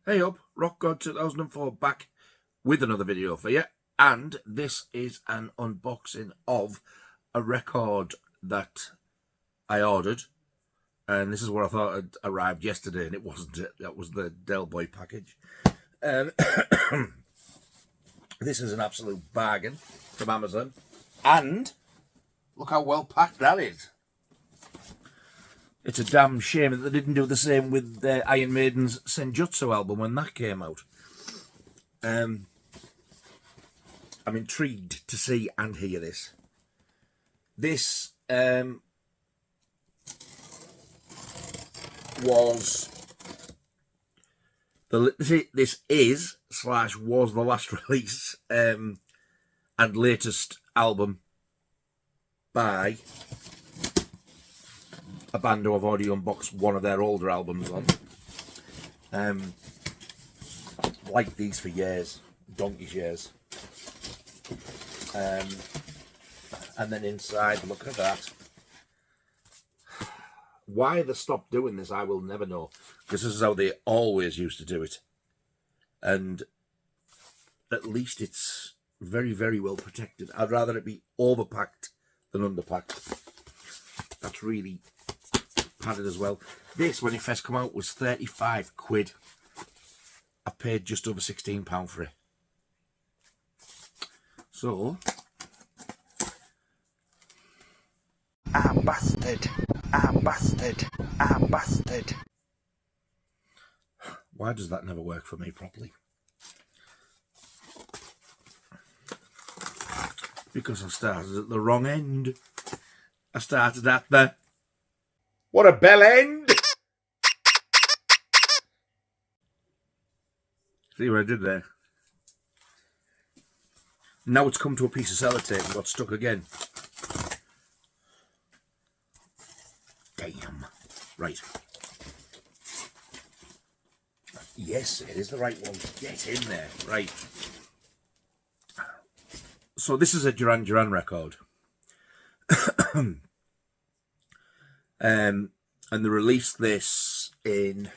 Hey up, Rock God 2004 back with another video for you, and this is an unboxing of a record that I ordered, and this is what I thought had arrived yesterday, and it wasn't it. That was the Del Boy package. This is an absolute bargain from Amazon, and look how well packed that is. It's a damn shame that they didn't do the same with Iron Maiden's Senjutsu album when that came out. I'm intrigued to see and hear this. This was this is / was the last release and latest album by a band who I've already unboxed one of their older albums on. Like these for years, donkey's years. And then inside, look at that. Why they stopped doing this, I will never know, because this is how they always used to do it. And at least it's very, very well protected. I'd rather it be overpacked than underpacked. That's really padded as well. This, when it first came out, was 35 quid. I paid just over £16 for it. So, bastard. Why does that never work for me properly? Because I started at the wrong end. I started at the... What a bell end! See what I did there? Now it's come to a piece of sellotape and got stuck again. Damn. Right. Yes, it is the right one. Get in there. Right. So this is a Duran Duran record. And they released this in...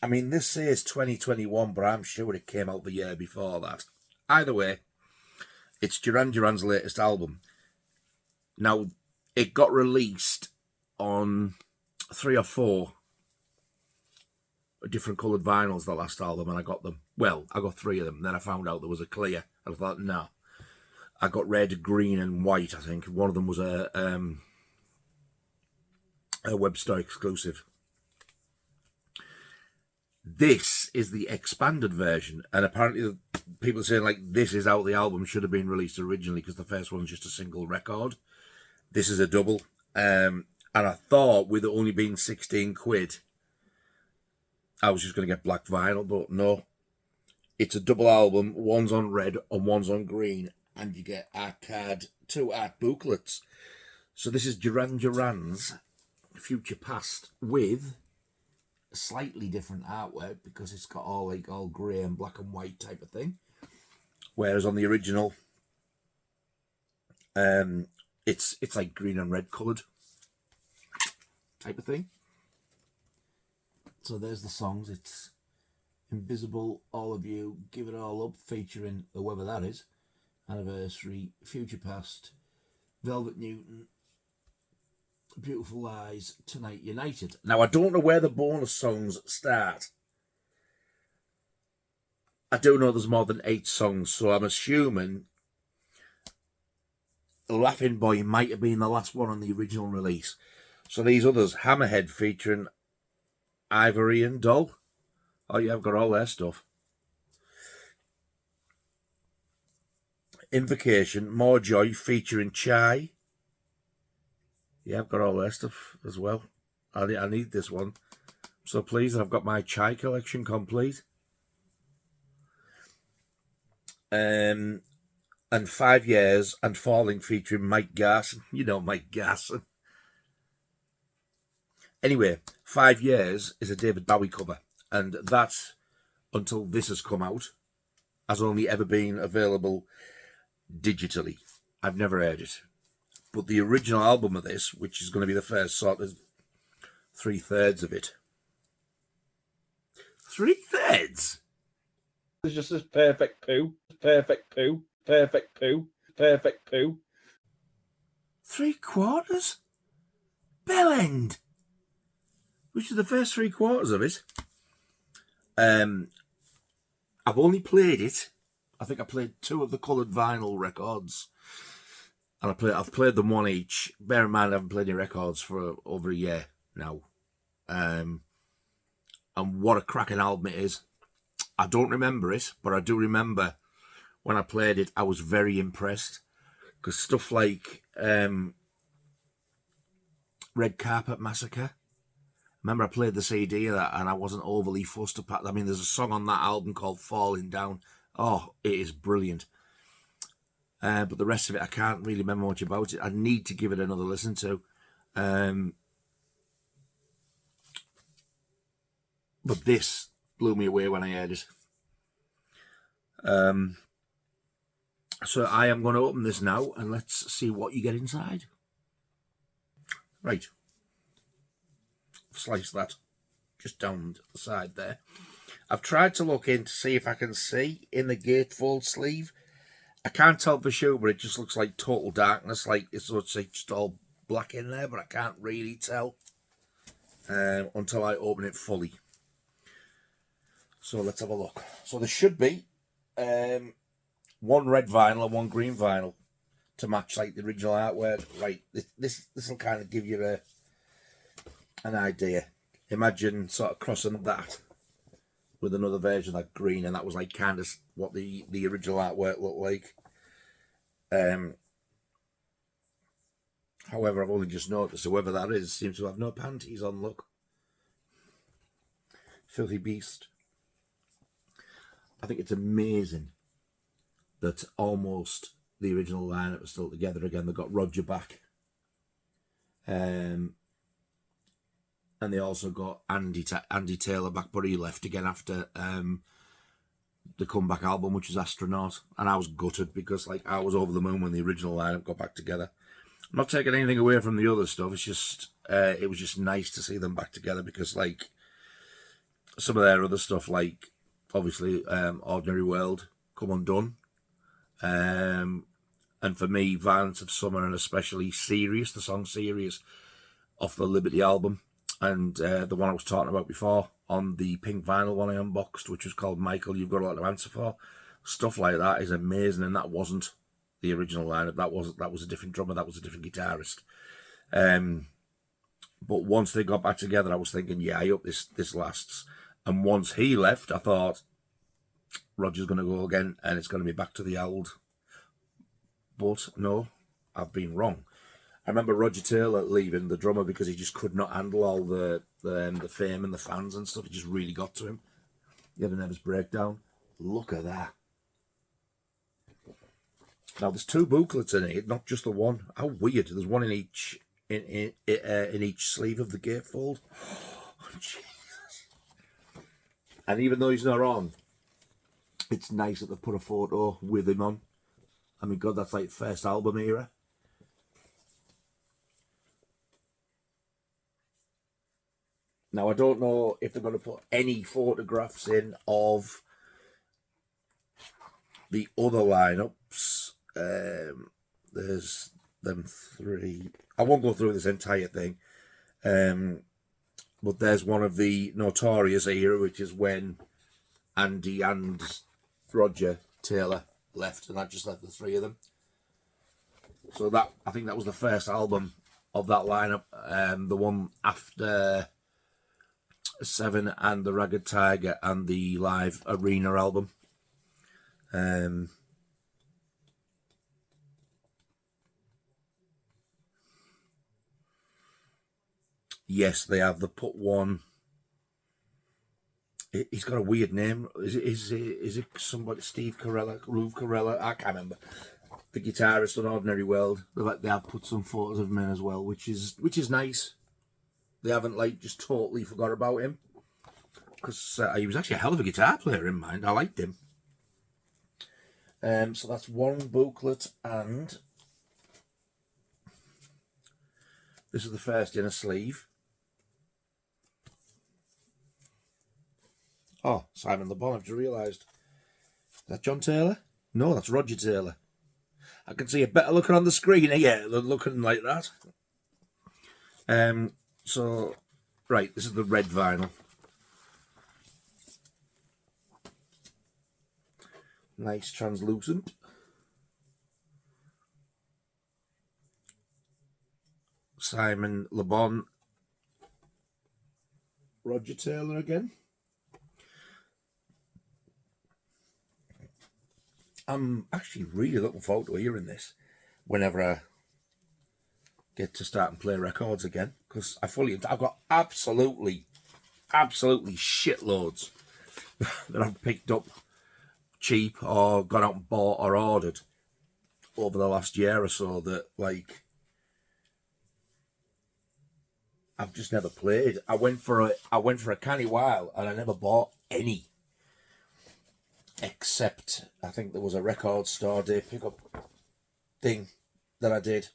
I mean, this says 2021, but I'm sure it came out the year before that. Either way, it's Duran Duran's latest album. Now, it got released on 3 or 4 different coloured vinyls, the last album, and I got them. Well, I got 3 of them. Then I found out there was a clear, and I thought, no. I got red, green, and white, I think. One of them was a web store exclusive. This is the expanded version, and apparently people are saying, like, this is how the album should have been released originally, because the first one's just a single record. This is a double, and I thought with it only being 16 quid, I was just going to get black vinyl, but no. It's a double album, one's on red and one's on green, and you get art card, 2 art booklets. So this is Duran Duran's Future Past with a slightly different artwork, because it's got all grey and black and white type of thing. Whereas on the original, it's like green and red coloured type of thing. So there's the songs. It's Invisible, All of You, Give It All Up, featuring whoever that is, Anniversary, Future Past, Velvet Newton, Beautiful Lies, Tonight United. Now, I don't know where the bonus songs start. I do know there's more than 8 songs, so I'm assuming Laughing Boy might have been the last one on the original release. So these others, Hammerhead featuring Ivory and Doll. Oh yeah, I've got all their stuff. Invocation, More Joy featuring Chai. Yeah, I've got all their stuff as well. I need this one. So pleased I've got my Chai collection complete. And 5 Years and Falling featuring Mike Garson. You know Mike Garson. Anyway, 5 Years is a David Bowie cover, and that, until this has come out, has only ever been available digitally. I've never heard it. But the original album of this, which is going to be the first sort of 3/3 of it, 3/3. It's just this perfect poo, perfect poo, perfect poo, perfect poo. 3/4? Bell end. Which is the first 3/4 of it. I've only played it. I think I played 2 of the coloured vinyl records. And I've played them 1 each. Bear in mind I haven't played any records for over a year now. And what a cracking album it is. I don't remember it, but I do remember when I played it, I was very impressed. Because stuff like Red Carpet Massacre. Remember I played the CD of that and I wasn't overly fussed about. I mean, there's a song on that album called Falling Down. Oh, it is brilliant. But the rest of it, I can't really remember much about it. I need to give it another listen to. But this blew me away when I heard it. So I am going to open this now and let's see what you get inside. Right. Slice that just down the side there. I've tried to look in to see if I can see in the gatefold sleeve. I can't tell for sure, but it just looks like total darkness, like it's just all black in there, but I can't really tell until I open it fully. So let's have a look. So there should be 1 red vinyl and 1 green vinyl to match like the original artwork. Right, this will kind of give you an idea. Imagine sort of crossing that with another version of that green, and that was like kind of what the original artwork looked like. However, I've only just noticed whoever that is seems to have no panties on. Look, filthy beast. I think it's amazing that almost the original lineup is still together again. They've got Roger back, and they also got Andy Taylor back, but he left again after the comeback album, which was Astronaut, and I was gutted because like I was over the moon when the original lineup got back together. I'm not taking anything away from the other stuff. It's just it was just nice to see them back together because like some of their other stuff, like obviously Ordinary World, Come Undone, and for me, Violence of Summer, and especially Serious, the song Serious off the Liberty album, and the one I was talking about before on the pink vinyl one I unboxed, which was called Michael, You've Got a Lot to Answer For. Stuff like that is amazing, and that wasn't the original lineup. That was a different drummer, that was a different guitarist. But once they got back together, I was thinking, yeah, I hope this lasts. And once he left, I thought Roger's going to go again, and it's going to be back to the old. But no, I've been wrong. I remember Roger Taylor leaving, the drummer, because he just could not handle all the fame and the fans and stuff. It just really got to him. He had a nervous breakdown. Look at that. Now there's 2 booklets in it, not just the one. How weird! There's one in each each sleeve of the gatefold. Oh, Jesus! And even though he's not on, it's nice that they put a photo with him on. I mean, God, that's like first album era. Now, I don't know if they're going to put any photographs in of the other lineups. There's them 3. I won't go through this entire thing. But there's one of the Notorious era, which is when Andy and Roger Taylor left, and that just left the 3 of them. So that, I think that was the first album of that lineup, the one after 7 and the Ragged Tiger and the live arena album. Yes, they have. They put one. He's got a weird name. Is it somebody? Steve Carella, Ruve Carella? I can't remember. The guitarist on Ordinary World. They have put some photos of him in as well, which is nice. They haven't like just totally forgot about him, because he was actually a hell of a guitar player in mind. I liked him. So that's one booklet, and this is the first inner sleeve. Oh, Simon Le Bon, I've just realised. Is that John Taylor? No, that's Roger Taylor. I can see a better looking on the screen here than looking like that. So, right, this is the red vinyl. Nice translucent. Simon Le Bon. Roger Taylor again. I'm actually really looking forward to hearing this whenever I get to start and play records again, because I've got absolutely shitloads that I've picked up cheap or gone out and bought or ordered over the last year or so that, like, I've just never played. I went for a canny while and I never bought any, except I think there was a record store day pickup thing that I did.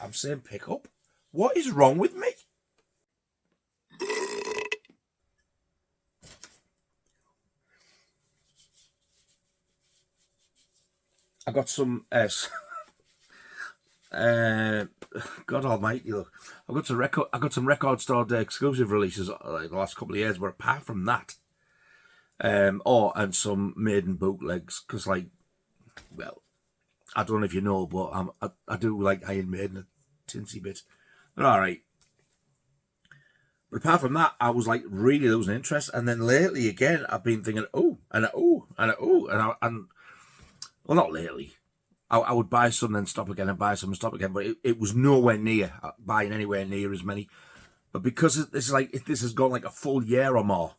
I'm saying pickup. What is wrong with me? I got some God Almighty! Look, I got some record store day exclusive releases like the last couple of years. But apart from that, and some maiden bootlegs, because, like, well, I don't know if you know, but I do like Iron Maiden a tinsy bit. They're all right. But apart from that, I was like really losing interest. And then lately again, I've been thinking, and well, not lately. I would buy some, then stop again, and buy some, and stop again. But it was nowhere near buying anywhere near as many. But because this has gone like a full year or more,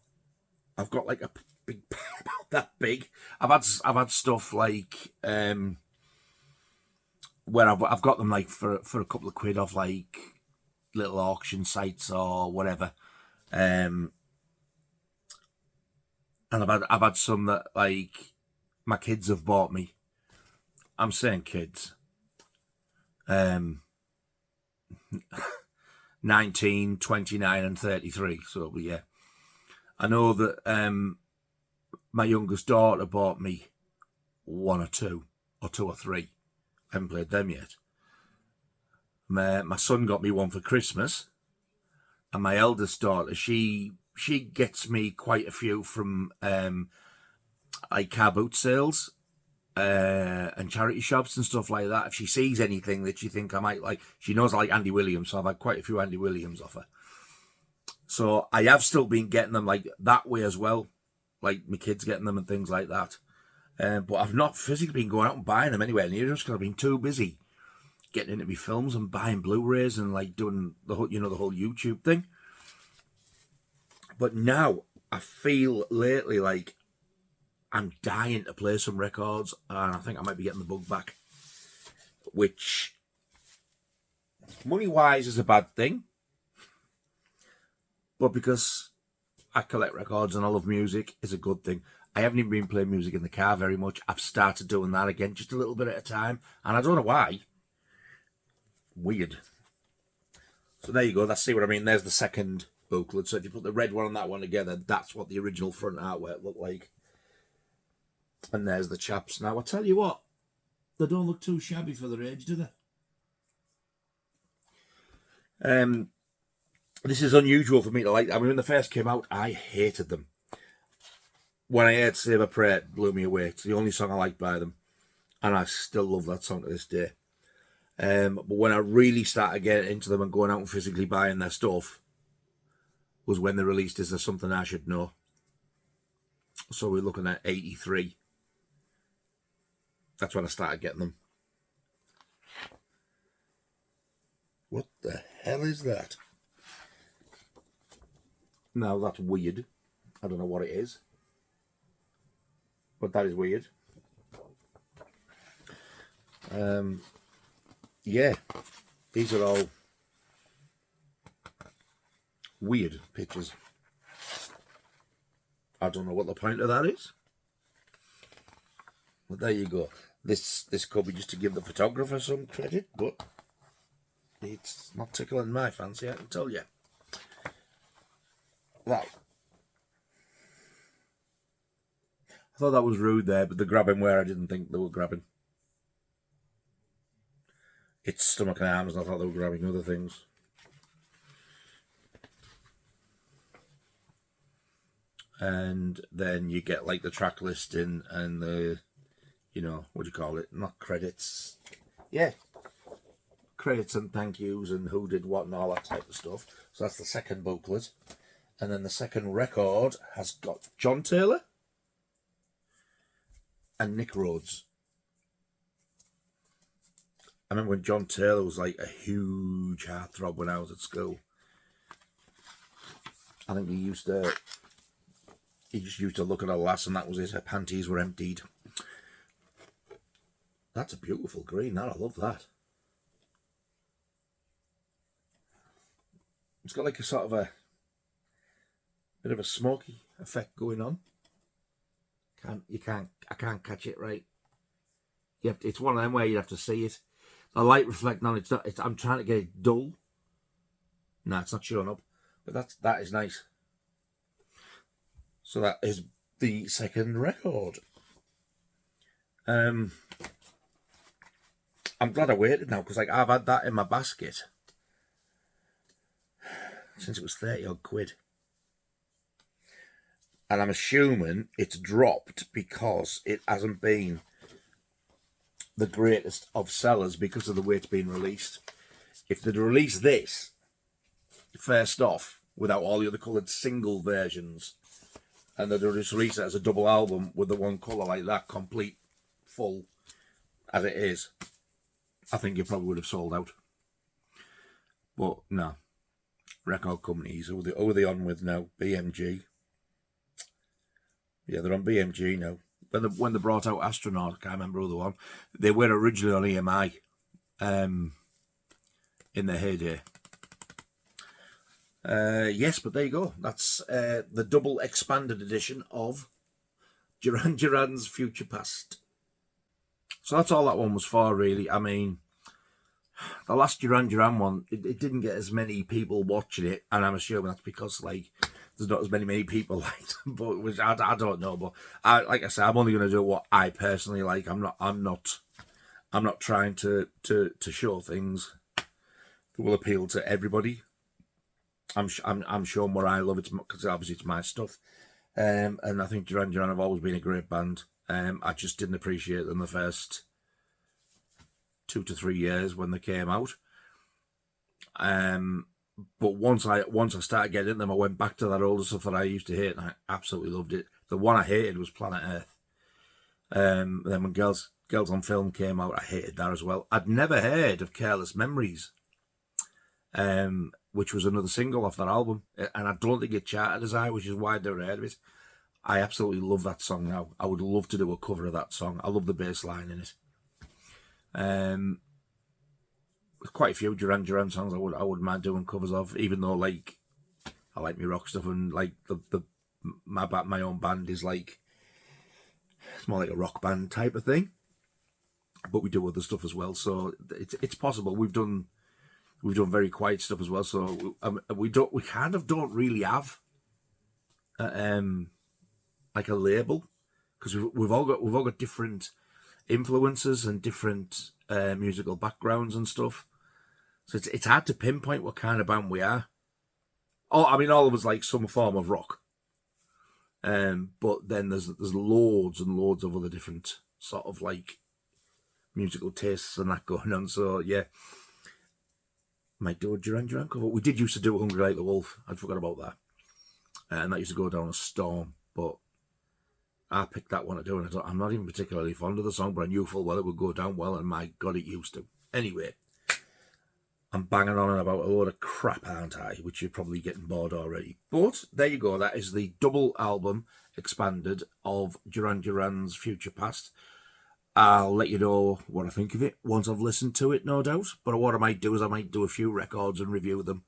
I've got like a big pile about that big. I've had stuff like where I've got them like for a couple of quid off like little auction sites or whatever. And I've had some that, like, my kids have bought me. I'm saying kids. 19, 29 and 33. So yeah. I know that my youngest daughter bought me one or two or three. I haven't played them yet. My son got me one for Christmas, and my eldest daughter, she gets me quite a few from like car boot sales and charity shops and stuff like that. If she sees anything that she think I might like, she knows I like Andy Williams, so I've had quite a few Andy Williams off her. So I have still been getting them like that way as well, like my kids getting them and things like that. But I've not physically been going out and buying them anywhere near, just because I've been too busy getting into my films and buying Blu-rays and like doing the whole, the whole YouTube thing. But now I feel lately like I'm dying to play some records, and I think I might be getting the bug back, which money-wise is a bad thing, but because I collect records and I love music, is a good thing. I haven't even been playing music in the car very much. I've started doing that again, just a little bit at a time, and I don't know why. Weird. So there you go. That's, see what I mean? There's the second booklet. So if you put the red one and that one together, that's what the original front artwork looked like. And there's the chaps. Now, I tell you what, they don't look too shabby for their age, do they? This is unusual for me to like. I mean, when they first came out, I hated them. When I heard Save a Prayer, it blew me away. It's the only song I like by them, and I still love that song to this day. But when I really started getting into them and going out and physically buying their stuff was when they released Is There Something I Should Know? So we're looking at 83. That's when I started getting them. What the hell is that? Now that's weird. I don't know what it is, but that is weird. Yeah, these are all weird pictures. I don't know what the point of that is, but there you go. This could be just to give the photographer some credit, but it's not tickling my fancy, I can tell you. Right. thought that was rude there, but they're grabbing where I didn't think they were grabbing. Its stomach and arms, and I thought they were grabbing other things. And then you get like the track listing and the, you know, what do you call it? Not credits. Yeah. Credits and thank yous and who did what and all that type of stuff. So that's the second booklet. And then the second record has got John Taylor and Nick Rhodes. I remember when John Taylor was like a huge heartthrob when I was at school. I think he just used to look at a lass and that was it. Her panties were emptied. That's a beautiful green. I love that. It's got like a sort of a bit of a smoky effect going on. I can't catch it right. It's one of them where you have to see it. The light reflecting on it's not. I'm trying to get it dull. No, it's not showing up. But that is nice. So that is the second record. I'm glad I waited now because like I've had that in my basket since it was 30 odd quid. And I'm assuming it's dropped because it hasn't been the greatest of sellers because of the way it's been released. If they'd released this first off without all the other coloured single versions and they'd just released it as a double album with the one colour like that, complete, full as it is, I think it probably would have sold out. But no. Record companies, who are they on with now? BMG. Yeah, they're on BMG now. When they brought out Astronaut, I can't remember who they were on. They were originally on EMI in their heyday. Yes, but there you go. That's the double expanded edition of Duran Duran's Future Past. So that's all that one was for, really. I mean, the last Duran Duran one, it didn't get as many people watching it, and I'm assuming that's because, like, there's not as many people like them, but which I don't know. But like I said, I'm only going to do what I personally like. I'm not trying to show things that will appeal to everybody. I'm showing what I love. It's because obviously it's my stuff, and I think Duran Duran have always been a great band. I just didn't appreciate them the first 2 to 3 years when they came out. But once I started getting them, I went back to that older stuff that I used to hate, and I absolutely loved it. The one I hated was Planet Earth. Then when Girls on Film came out, I hated that as well. I'd never heard of Careless Memories, which was another single off that album, and I don't think it charted as high, which is why I never heard of it. I absolutely love that song now. I would love to do a cover of that song. I love the bass line in it. Quite a few Duran Duran songs I wouldn't mind doing covers of, even though like I like my rock stuff and like my own band is like it's more like a rock band type of thing, but we do other stuff as well. So it's possible. We've done very quiet stuff as well. So we kind of don't really have like a label because we've all got different influences and different musical backgrounds and stuff. So it's hard to pinpoint what kind of band we are. Oh, I mean, all of us like some form of rock. But then there's loads and loads of other different sort of like musical tastes and that going on. So yeah, might do a Duran Duran cover. We did used to do Hungry Like the Wolf. I'd forgot about that, and that used to go down a storm. But I picked that one to do, and I'm not even particularly fond of the song, but I knew full well it would go down well, and my God, it used to. Anyway, I'm banging on about a load of crap, aren't I? Which you're probably getting bored already. But there you go. That is the double album expanded of Duran Duran's Future Past. I'll let you know what I think of it once I've listened to it, no doubt. But what I might do is I might do a few records and review them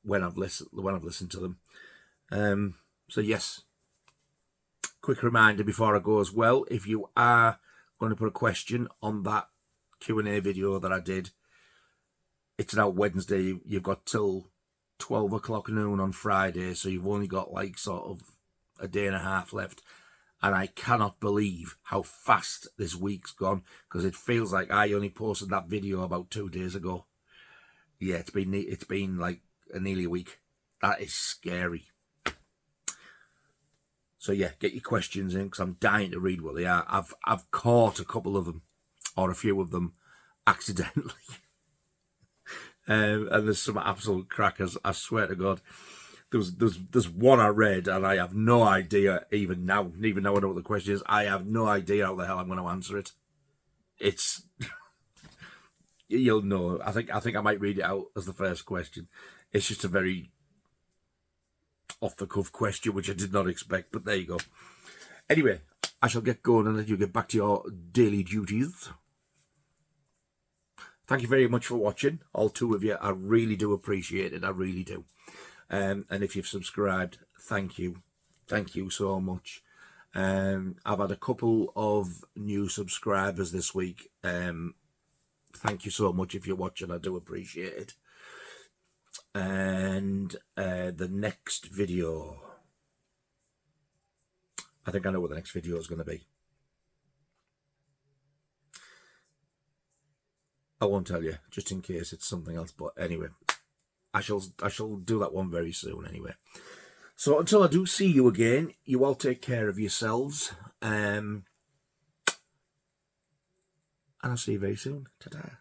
when I've listened to them. So yes, quick reminder before I go as well, if you are going to put a question on that Q&A video that I did, it's now Wednesday. You've got till 12 o'clock noon on Friday, so you've only got like sort of a day and a half left. And I cannot believe how fast this week's gone, because it feels like I only posted that video about 2 days ago. Yeah, it's been like nearly a week. That is scary. So yeah, get your questions in, because I'm dying to read what they are. I've caught a couple of them, or a few of them, accidentally. And there's some absolute crackers. I swear to God. There's one I read, and I have no idea even now I know what the question is. I have no idea how the hell I'm going to answer it. It's you'll know. I think I might read it out as the first question. It's just a very off the cuff question, which I did not expect, but there you go. Anyway, I shall get going and let you get back to your daily duties. Thank you very much for watching, all 2 of you. I really do appreciate it. I really do. And if you've subscribed, thank you so much. I've had a couple of new subscribers this week. Thank you so much if you're watching. I do appreciate it. And the next video, I think I know what the next video is going to be. I won't tell you, just in case it's something else. But anyway, I shall do that one very soon anyway. So until I do see you again, you all take care of yourselves. And I'll see you very soon. Ta-ta.